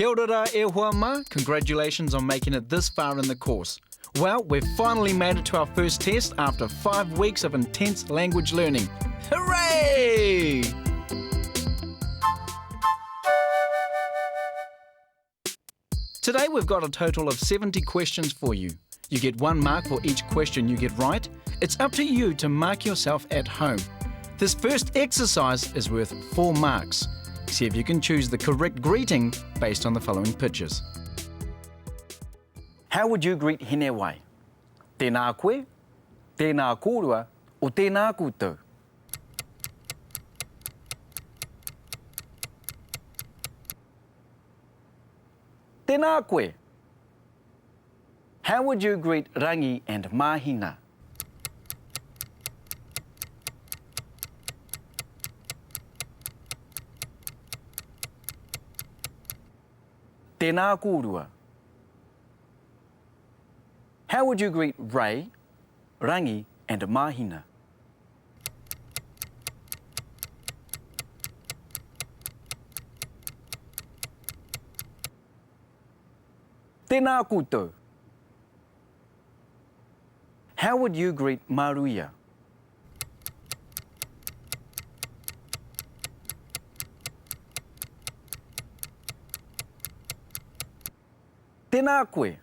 Kia ora e hoa ma. Congratulations on making it this far in the course. Well, we've finally made it to our first test after 5 weeks of intense language learning. Hooray! Today we've got a total of 70 questions for you. You get 1 mark for each question you get right. It's up to you to mark yourself at home. This first exercise is worth 4 marks. See if you can choose the correct greeting based on the following pictures. How would you greet hine wai? Tēnā koe, tēnā kōrua, o tēnā koutou. Tēnā koe. How would you greet rangi and mahina? Tēnā kōrua. How would you greet rei, rangi and mahina? Tēnā koutou. How would you greet maruia? Tēnā koe.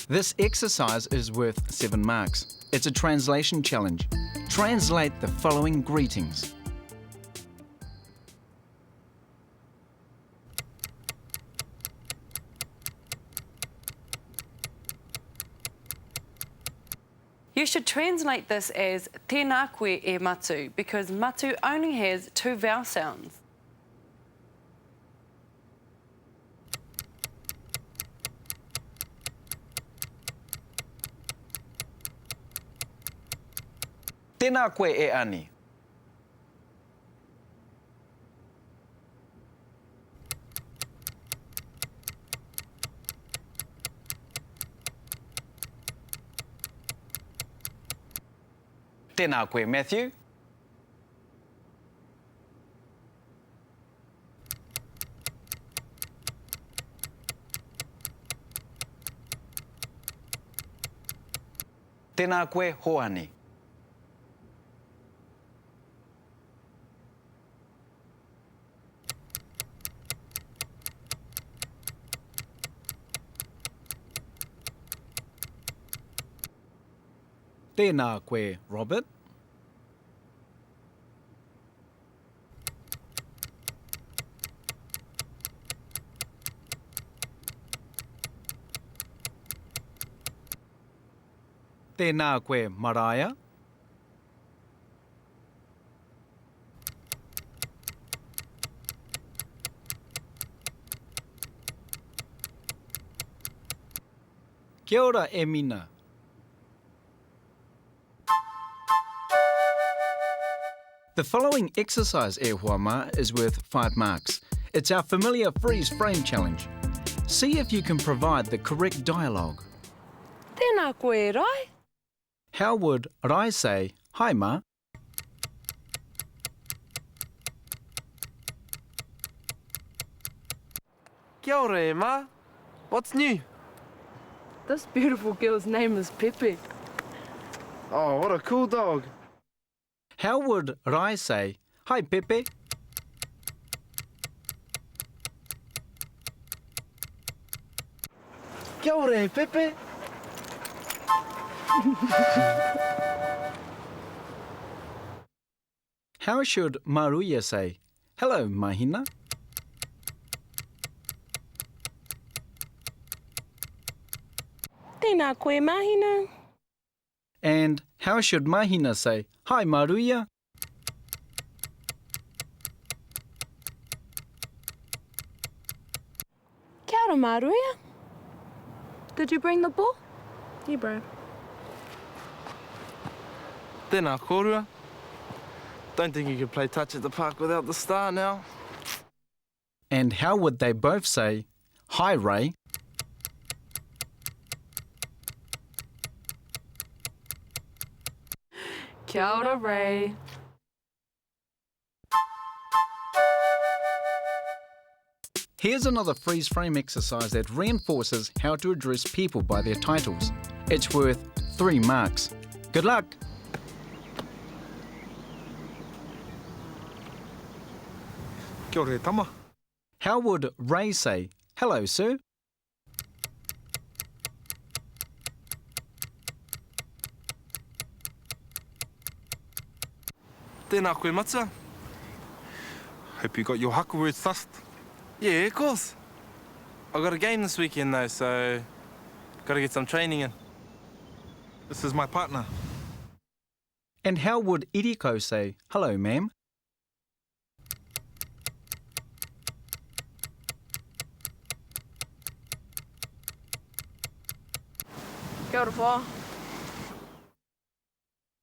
This exercise is worth 7 marks. It's a translation challenge. Translate the following greetings. You should translate this as tēnā koe e matu because matu only has 2 vowel sounds. Tēnā koe e ani. Tēnā koe, Matthew. Tēnā koe, Hoani. Tēnā koe, Robert. Tēnā koe, Mariah. Kia ora, Emina. The following exercise, e hoa ma, is worth 5 marks. It's our familiar freeze frame challenge. See if you can provide the correct dialogue. Tēnā koe rai. How would Rai say, "Hi ma"? Kia ora e ma. What's new? This beautiful girl's name is Pepe. Oh, what a cool dog. How would Rai say, "Hi Pepe"? Kia ora e Pepe. How should Maruia say, "Hello, Mahina"? Tēnā koe mahina. And how should Mahina say, "Hi, Maruia"? Kia ora maruia. Did you bring the ball? Yeah, bro. Tēnā kōrua. Don't think you can play touch at the park without the star now. And how would they both say, "Hi, Ray"? Kia ora, Ray. Here's another freeze frame exercise that reinforces how to address people by their titles. It's worth 3 marks. Good luck! Kia ora e tama. How would Ray say, "Hello, sir"? Tēnā koe matua. Hope you got your haka words sussed. Yeah, of course. I got a game this weekend though, so gotta get some training in. This is my partner. And how would Iriko say, "Hello, ma'am"? Kia ora whā.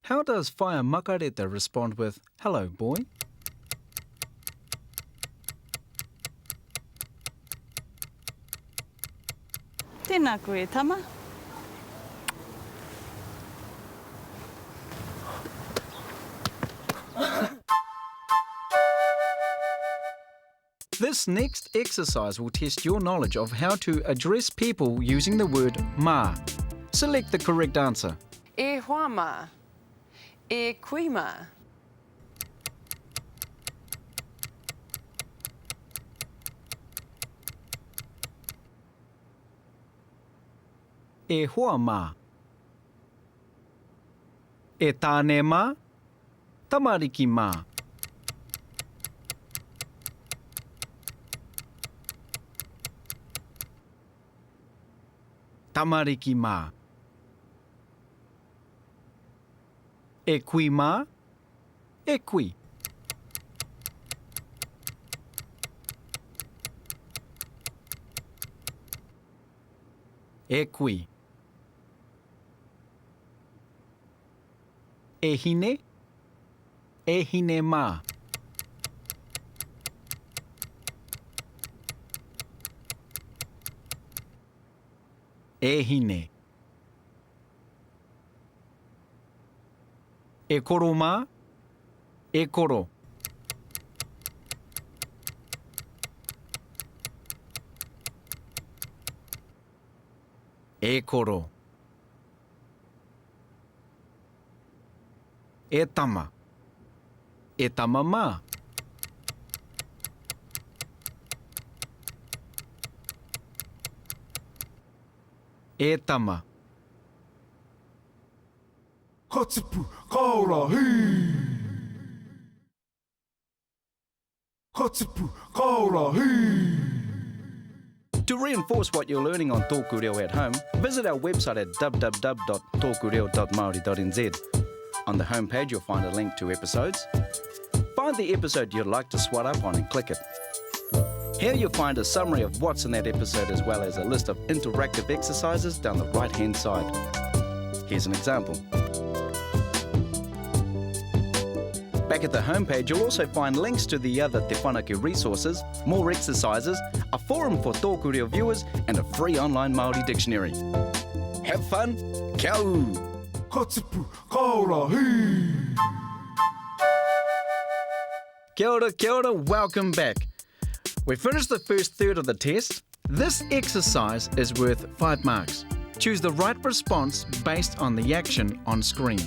How does Whaia Makareta respond with, "Hello, boy"? Tēnā koe e tama. This next exercise will test your knowledge of how to address people using the word mā. Select the correct answer. E hoa mā. E kui mā. E hoa mā. E tāne mā. Tamariki mā. Tamariki mā. E kui mā. E kui. E kui. E hine. E hine mā. E hine. E koro mā. E koro. E koro. E tama. E tama mā. E tama. Katipu, kaora, hī! Katipu, kaora, hī! To reinforce what you're learning on TŌKU REO at home, visit our website at www.tokureo.maori.nz. On the homepage, you'll find a link to episodes. Find the episode you'd like to swat up on and click it. Here you'll find a summary of what's in that episode as well as a list of interactive exercises down the right-hand side. Here's an example. Back at the homepage, you'll also find links to the other Te Whanake resources, more exercises, a forum for TŌKU REO viewers, and a free online Māori dictionary. Have fun, kia ū! Katipu, kaora, hī! Kia ora, welcome back. We finished the first third of the test. This exercise is worth 5 marks. Choose the right response based on the action on screen.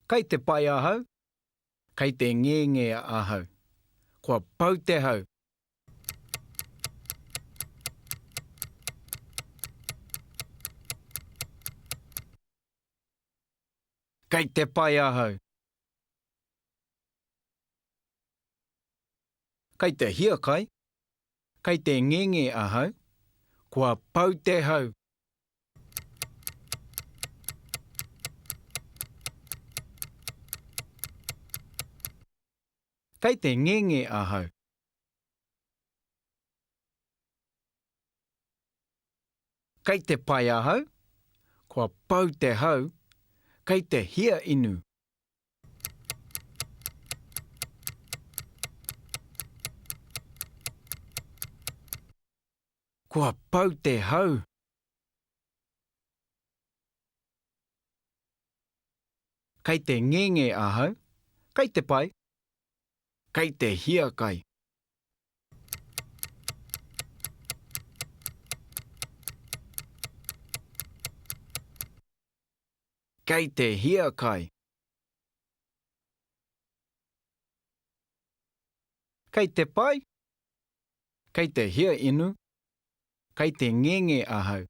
Kei te pai ahau, kei te ngē ahau. Kua pau te hau. Kei te pai ahau. Kei te hia kai. Kei te ngenge ahau. Kua pau te hau. Kei te ngenge ahau. Kei te pai ahau. Kua pau te hau. Kei te hia inu. Kua pau te hau. Kei te ngenge ahau. Kei te pai. Kei te hia kai. Kei te hia kai. Kei te pai. Kei te hia inu. Kei te ngenge ahau.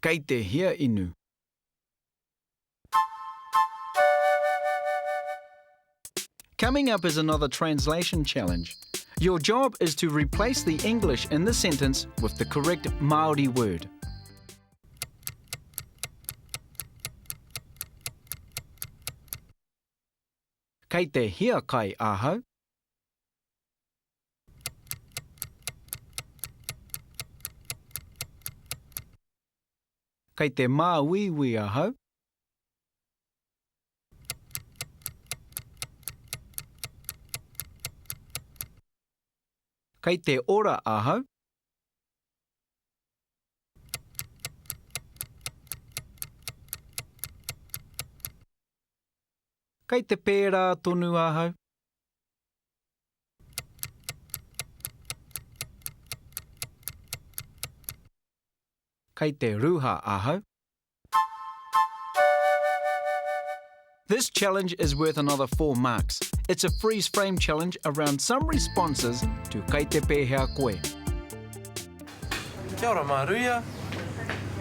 Kei te hia inu. Coming up is another translation challenge. Your job is to replace the English in the sentence with the correct Māori word. Kei te hia kai ahau. Kei te māwiwi ahau. Kei te ora ahau. Kei te pērā tonu ahau. Kei te ruha ahau. This challenge is worth another 4 marks. It's a freeze frame challenge around some responses to kei te pēhea koe. Kia ora, Māruia.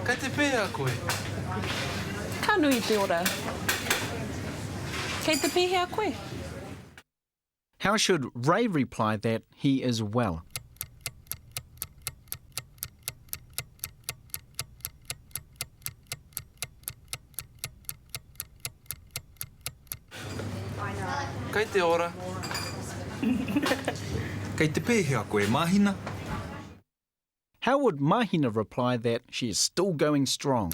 Kei te pēhea koe. Ka nui te ora. Kei te pēhea koe. How should Ray reply that he is well? Kei te ora. Kei te pēhea koe, mahina. How would Mahina reply that she is still going strong?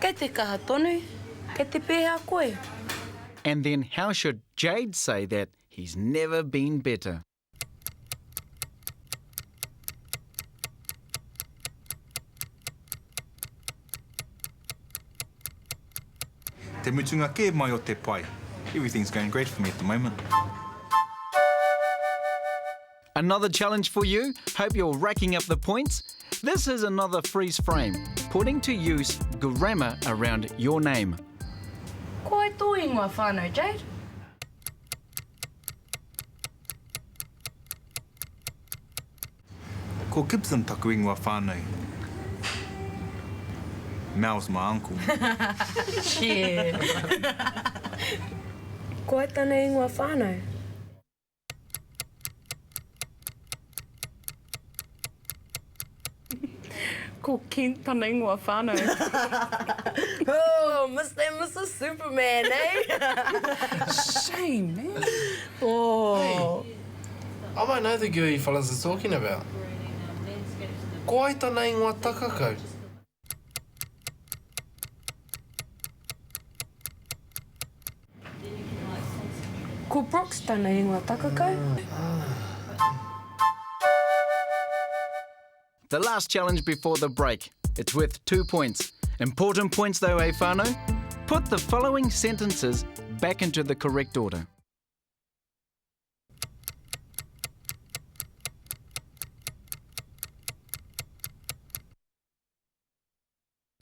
Kei te kaha tonu, kei te pēhea koe. And then how should Jade say that he's never been better? Te mutunga ke mai o te pai. Everything's going great for me at the moment. Another challenge for you. Hope you're racking up the points. This is another freeze frame, putting to use grammar around your name. Ko ai tō ingoa whānau, Jade? Ko Gibson taku ingoa whānau. Mal's my uncle. Shit. Ko ai tāna ingoa whānau? Ko Kent tāna ingoa whānau. Oh, Mr. Superman, eh? Shame, man. Oh. I might know the girl you fellas are talking about. Ko ai tāna ingoa takakau. Ko Brooks tāna ingoa takakau? The last challenge before the break. It's worth 2 points. Important points though, eh, whānau? Put the following sentences back into the correct order.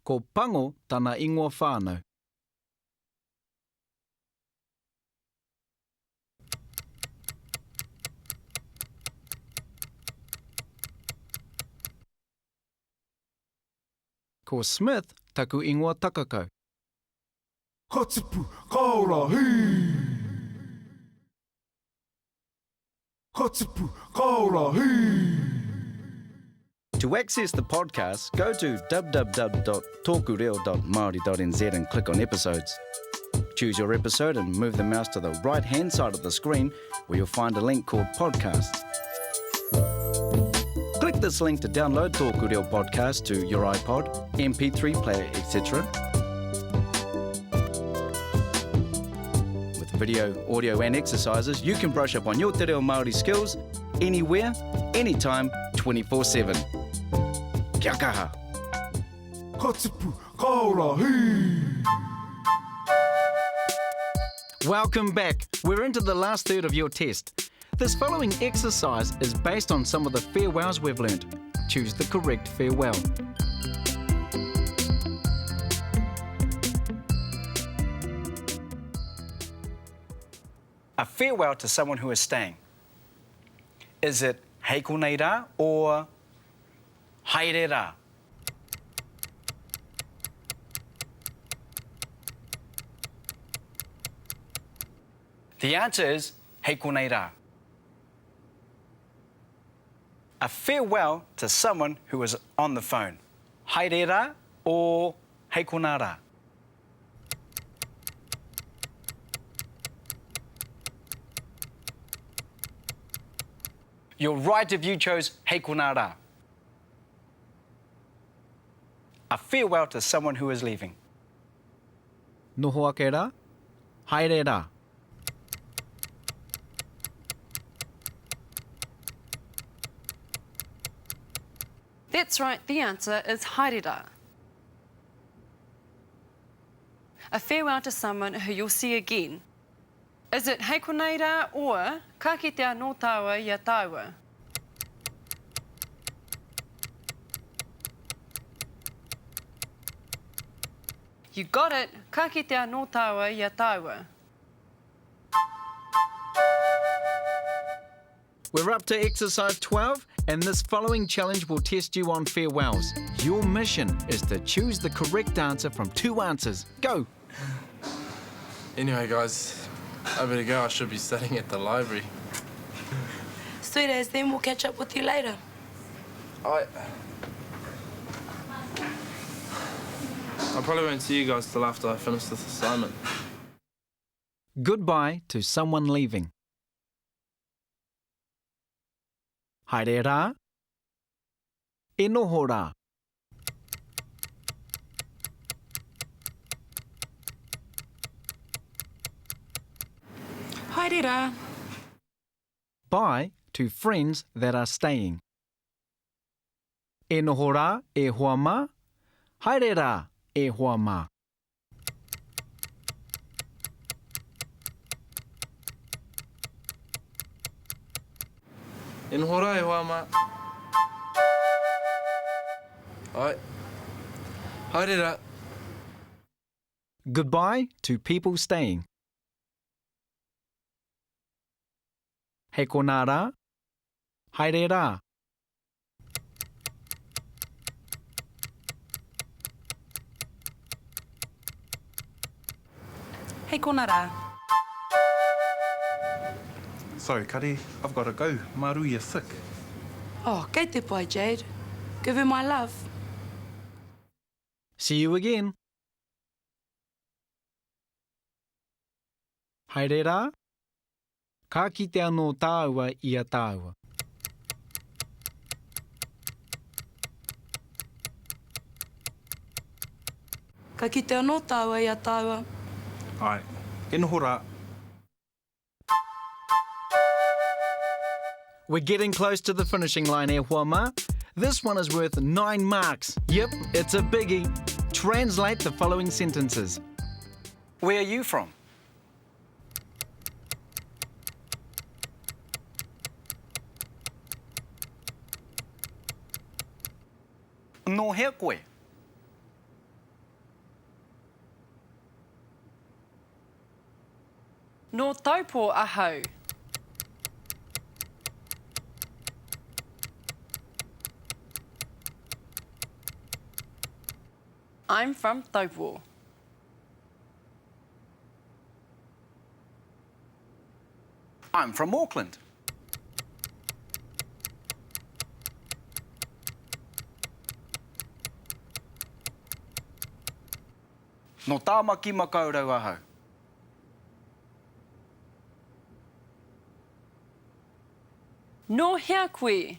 Ko pango tāna ingoa whānau. Ko Smith taku ingoa takakau. Ka tipu, ka ora, hii. Ka tipu, ka ora, hii. To access the podcast, go to www.tōkureo.māori.nz and click on episodes. Choose your episode and move the mouse to the right-hand side of the screen where you'll find a link called Podcasts. Click this link to download TŌKU REO podcast to your iPod, MP3 player, etc. video, audio and exercises, you can brush up on your te reo Māori skills anywhere, anytime, 24/7. Kia kaha. Ka tipu, ka ora, hei! Welcome back. We're into the last third of your test. This following exercise is based on some of the farewells we've learnt. Choose the correct farewell. A farewell to someone who is staying. Is it hei konei rā or haere rā? The answer is hei konei rā. A farewell to someone who is on the phone. Haere rā or hei kona rā? You're right if you chose hei kona rā. A farewell to someone who is leaving. Noho ake rā, haere rā. That's right, the answer is haere rā. A farewell to someone who you'll see again. Is it hei konei rā or ka kitea no tāua ia tāua? You got it, ka kitea no tāua ia tāua. We're up to exercise 12, and this following challenge will test you on farewells. Your mission is to choose the correct answer from 2 answers. Go! Anyway, guys, I better go. I should be studying at the library. Sweet as, then we'll catch up with you later. I probably won't see you guys till after I finish this assignment. Goodbye to someone leaving. Haere rā, e noho rā. Haere rā. Bye to friends that are staying. E noho rā, e hoa mā. Haere rā, e hoa mā. In hora e hoa mā. Ai. Haere rā. Goodbye to people staying. He kona rā, haere rā. Hei kona rā. Sorry, Kari, I've got to go. Marui is sick. Oh, kei te pai, Jade. Give her my love. See you again. Haere rā, ka kitea no tāua ia tāua. Ka kitea no tāua ia tāua. Ai, e noho rā. We're getting close to the finishing line here, Huama. This one is worth 9 marks. Yep, it's a biggie. Translate the following sentences. Where are you from? No hea koe. No taupo ahau. I'm from Taupo. I'm from Auckland. No tāmaki makaurau ahau. No hea koe.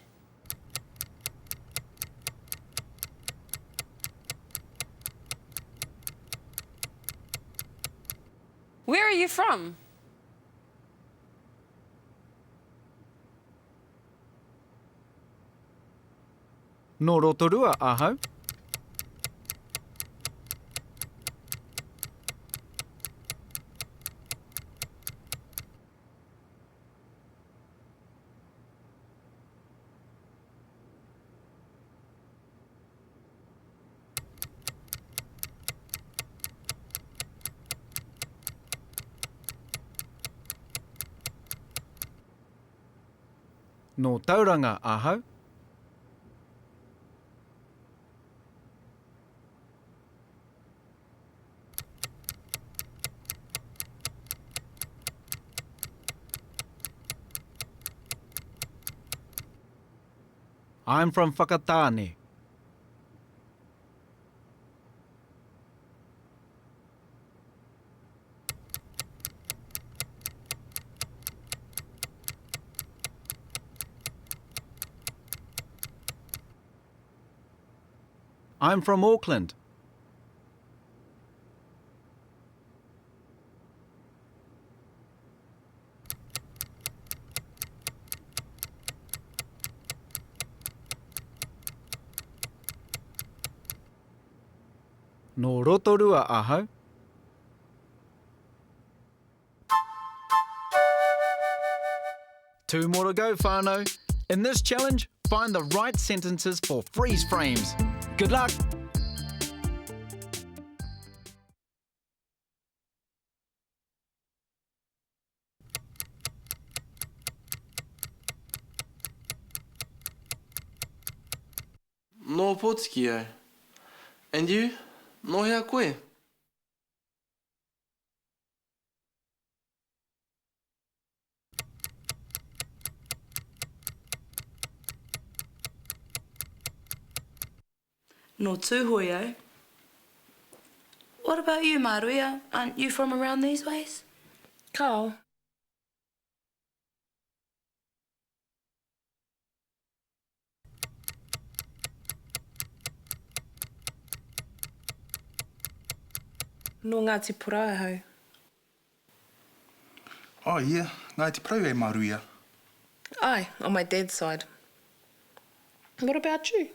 Where are you from? Nō rotorua ahau. Nō tauranga ahau. I'm from Whakatāne. I'm from Auckland. Nō rotorua ahau. Two more to go, whānau. In this challenge, find the right sentences for freeze frames. Good luck! No potiki. And you? No hea koe? No TŌKU REO. What about you, Māori? Aren't you from around these ways? Kao. No Ngāti Porā hau. Oh, yeah. Ngāti Porā e Māruia. Aye, on my dad's side. What about you?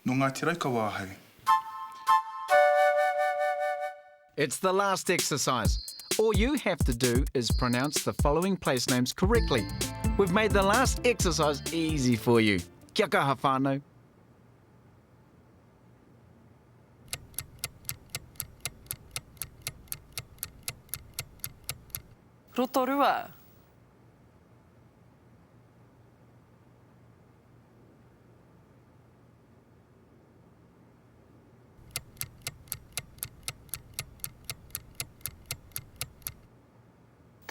No Ngāti Raikawa hau. It's the last exercise. All you have to do is pronounce the following place names correctly. We've made the last exercise easy for you. Kia kaha whānau. Rotorua.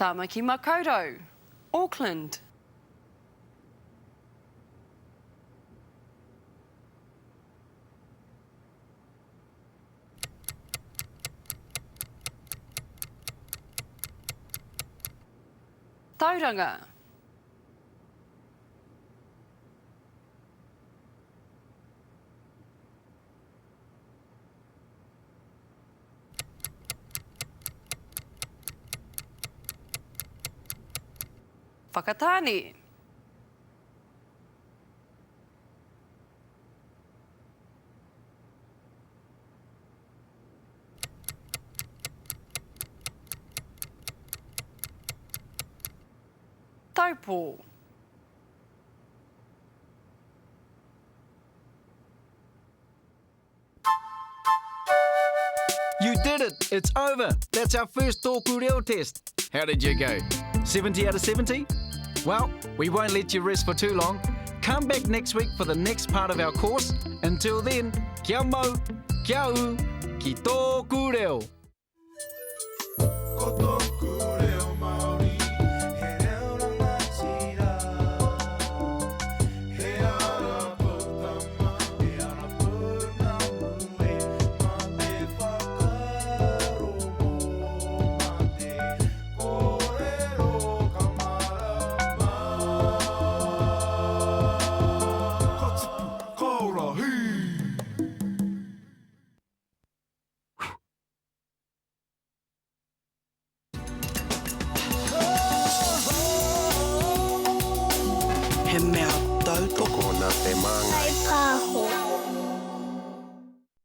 Tāmaki Makaurau. Auckland. Tauranga. Whakatāne. Taupo. You did it! It's over! That's our first TŌKU REO test. How did you go? 70 out of 70? Well, we won't let you rest for too long. Come back next week for the next part of our course. Until then, kia mau, kia u, ki TŌKU REO. Koto